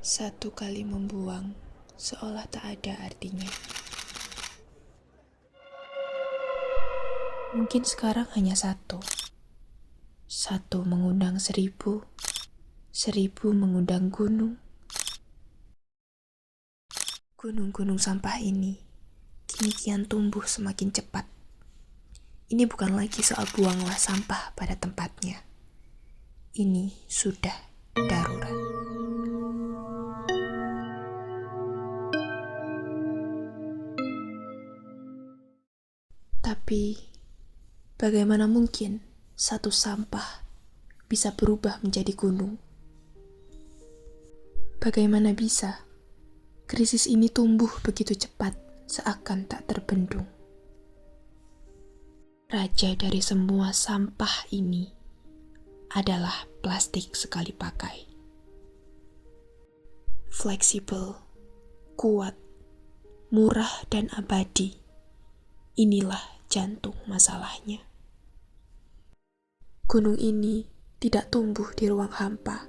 Satu kali membuang, seolah tak ada artinya. Mungkin sekarang hanya satu. Satu mengundang 1000, 1000 mengundang gunung. Gunung-gunung sampah ini kini kian tumbuh semakin cepat. Ini bukan lagi soal buanglah sampah pada tempatnya. Ini sudah darurat. Tapi, bagaimana mungkin satu sampah bisa berubah menjadi gunung? Bagaimana bisa krisis ini tumbuh begitu cepat seakan tak terbendung? Raja dari semua sampah ini adalah plastik sekali pakai. Fleksibel, kuat, murah dan abadi. Inilah jantung masalahnya. Gunung ini tidak tumbuh di ruang hampa.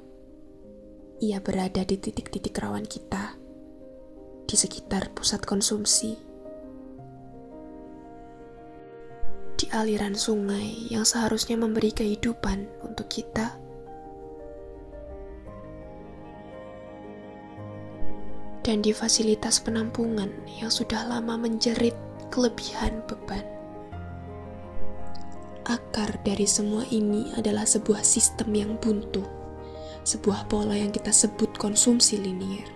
Ia berada di titik-titik rawan kita, di sekitar pusat konsumsi, di aliran sungai yang seharusnya memberi kehidupan untuk kita. Dan di fasilitas penampungan yang sudah lama menjerit kelebihan beban. Akar dari semua ini adalah sebuah sistem yang buntu, sebuah pola yang kita sebut konsumsi linier.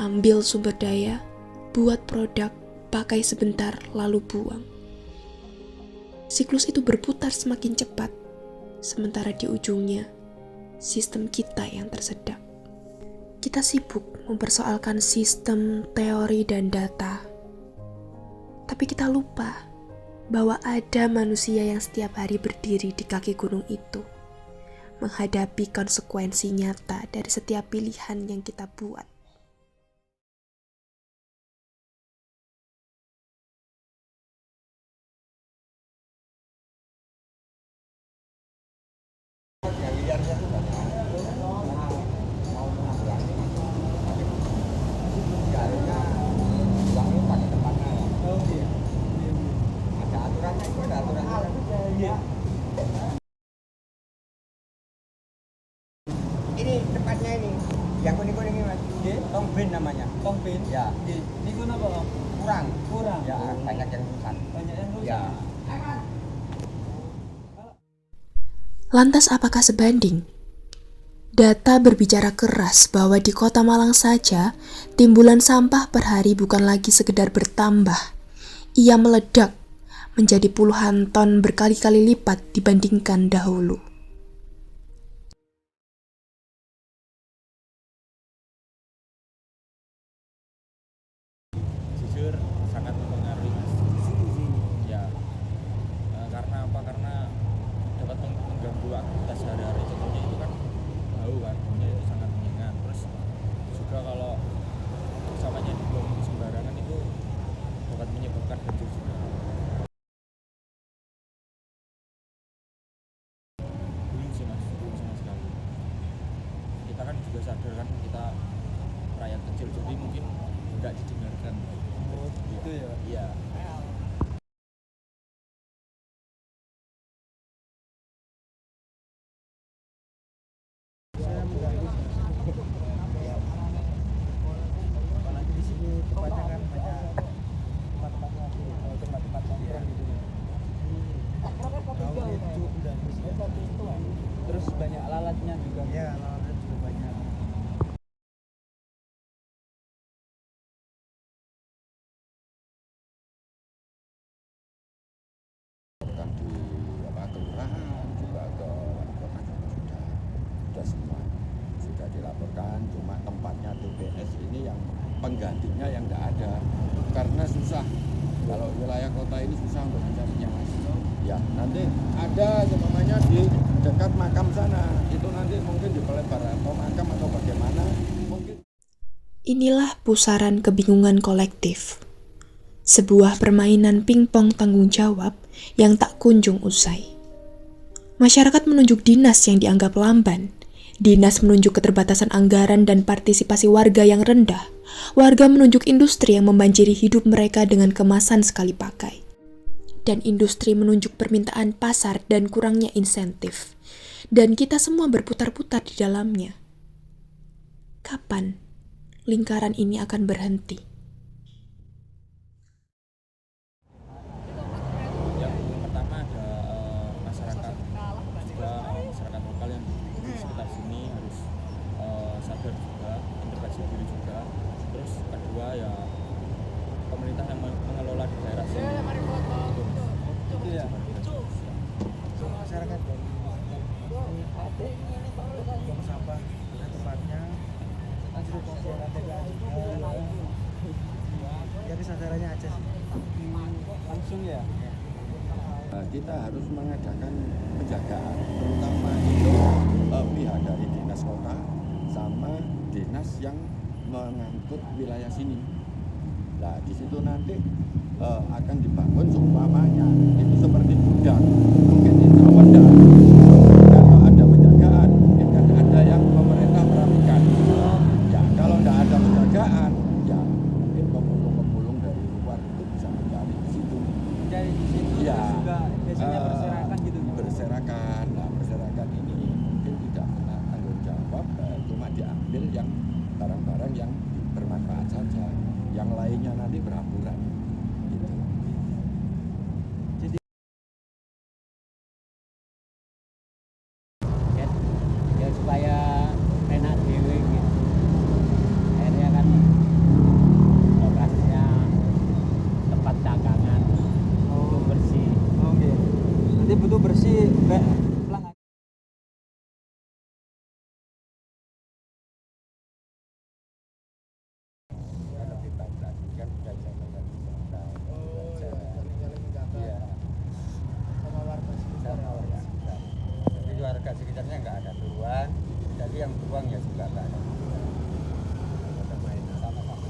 Ambil sumber daya, buat produk, pakai sebentar, lalu buang. Siklus itu berputar semakin cepat, sementara di ujungnya, sistem kita yang tersedak. Kita sibuk mempersoalkan sistem, teori, dan data. Tapi kita lupa bahwa ada manusia yang setiap hari berdiri di kaki gunung itu, menghadapi konsekuensi nyata dari setiap pilihan yang kita buat. Ini tempatnya ini, yang kuning-kuning ini mas, Tongbin namanya. Tongbin? Ya. Ini kenapa Om? Kurang. Ya, Oh. banyak yang rusak. Banyak yang rusak. Ya. Lantas apakah sebanding? Data berbicara keras bahwa di Kota Malang saja, timbulan sampah per hari bukan lagi sekedar bertambah. Ia meledak menjadi puluhan ton berkali-kali lipat dibandingkan dahulu. Jujur sangat mempengaruhi mas. Ya, karena apa? Karena dapat mengganggu aktivitas sehari-hari. Contohnya itu kan bau kan, baunya itu sangat menyengat. Terus juga kalau sampahnya dibuang sembarangan itu dapat menyebabkan banjir juga. Bullying sih mas, bullying sama sekali. Kita kan juga sadar kan kita rakyat kecil, jadi mungkin nggak didengarkan. Oh, gitu ya. Iya. Saya mengganggu sih, Mas. Apalagi di sini tempatnya kan banyak tempat-tempat lagi, tempat-tempat nongkrong gitu. Bau itu udah terus banyak lalatnya juga. Iya, lalatnya juga banyak. Bukan di kelurahan juga ke sudah semua sudah dilaporkan. Cuma tempatnya TPS ini yang penggantinya yang nggak ada karena susah. Kalau wilayah kota ini susah untuk mencarinya mas. Ya nanti ada namanya di dekat makam sana, itu nanti mungkin di pelebar atau makam atau bagaimana mungkin. Inilah pusaran kebingungan kolektif. Sebuah permainan pingpong tanggung jawab yang tak kunjung usai. Masyarakat menunjuk dinas yang dianggap lamban. Dinas menunjuk keterbatasan anggaran dan partisipasi warga yang rendah. Warga menunjuk industri yang membanjiri hidup mereka dengan kemasan sekali pakai. Dan industri menunjuk permintaan pasar dan kurangnya insentif. Dan kita semua berputar-putar di dalamnya. Kapan lingkaran ini akan berhenti? Yang pertama ada masyarakat juga, masyarakat lokal yang di sekitar sini harus sadar juga, introspeksi diri juga. Terus kedua ya pemerintah yang mengelola di daerah sini Itu ya. Untuk masyarakat dari buang sampah pada tempatnya, hasil pembuangan TPA juga. Ya kesadarannya aja sih. Langsung ya. Kita harus mengadakan penjagaan, terutama itu pihak dari dinas kota sama dinas yang mengangkut wilayah sini. Nah, di situ nanti akan dibangun seumpamanya itu seperti gudang, mungkin itu wadah. Kalau ada penjagaan, mungkin kan ada yang pemerintah merapikan. Ya, kalau tidak ada penjagaan, ya mungkin pemulung-pemulung dari luar itu bisa mencari di situ. Dari di situ Ya, juga biasanya berserakan gitu. berserakan. Nah, berserakan ini mungkin tidak kena tanggung jawab, cuma diambil yang barang-barang yang bermanfaat saja. Yang lainnya nanti berhamburan. Gitu. Ya supaya enak dewe gitu. Akhirnya kan operasinya tempat dagangan itu bersih. Oke. Nanti butuh bersih kayak pelang. Lebih baik lagi kan sudah jabatan Iya. Sama warga sekitar. Jadi warga sekitarnya nggak ada turuan, jadi yang buang ya juga nggak ada. Sama-sama.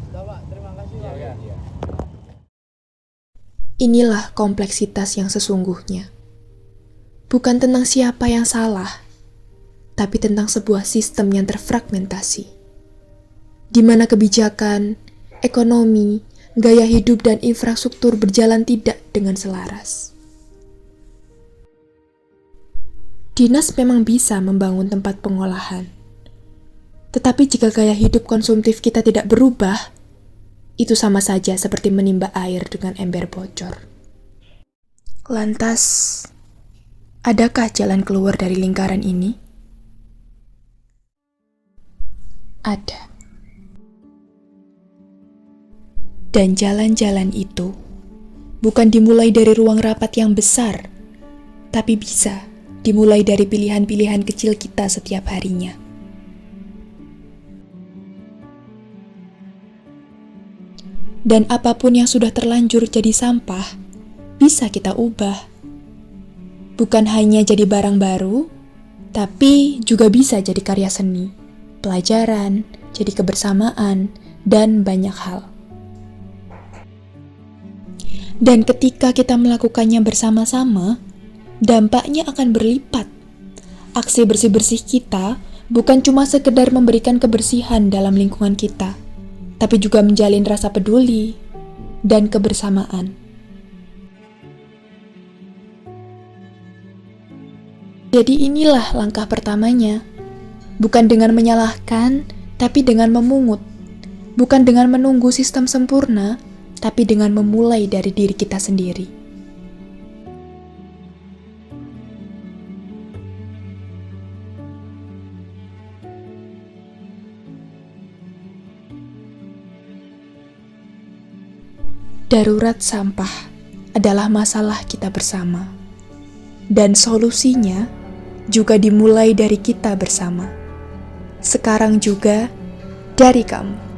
Sudah Pak, terima kasih Pak. Iya. Inilah kompleksitas yang sesungguhnya. Bukan tentang siapa yang salah, tapi tentang sebuah sistem yang terfragmentasi, di mana kebijakan, ekonomi, gaya hidup, dan infrastruktur berjalan tidak dengan selaras. Dinas memang bisa membangun tempat pengolahan, tetapi jika gaya hidup konsumtif kita tidak berubah, itu sama saja seperti menimba air dengan ember bocor. Lantas, adakah jalan keluar dari lingkaran ini? Ada. Dan jalan-jalan itu bukan dimulai dari ruang rapat yang besar, tapi bisa dimulai dari pilihan-pilihan kecil kita setiap harinya. Dan apapun yang sudah terlanjur jadi sampah, bisa kita ubah. Bukan hanya jadi barang baru, tapi juga bisa jadi karya seni, pelajaran, jadi kebersamaan, dan banyak hal. Dan ketika kita melakukannya bersama-sama, dampaknya akan berlipat. Aksi bersih-bersih kita bukan cuma sekedar memberikan kebersihan dalam lingkungan kita, tapi juga menjalin rasa peduli dan kebersamaan. Jadi inilah langkah pertamanya. Bukan dengan menyalahkan, tapi dengan memungut. Bukan dengan menunggu sistem sempurna, tapi dengan memulai dari diri kita sendiri. Darurat sampah adalah masalah kita bersama, dan solusinya juga dimulai dari kita bersama. Sekarang juga dari kamu.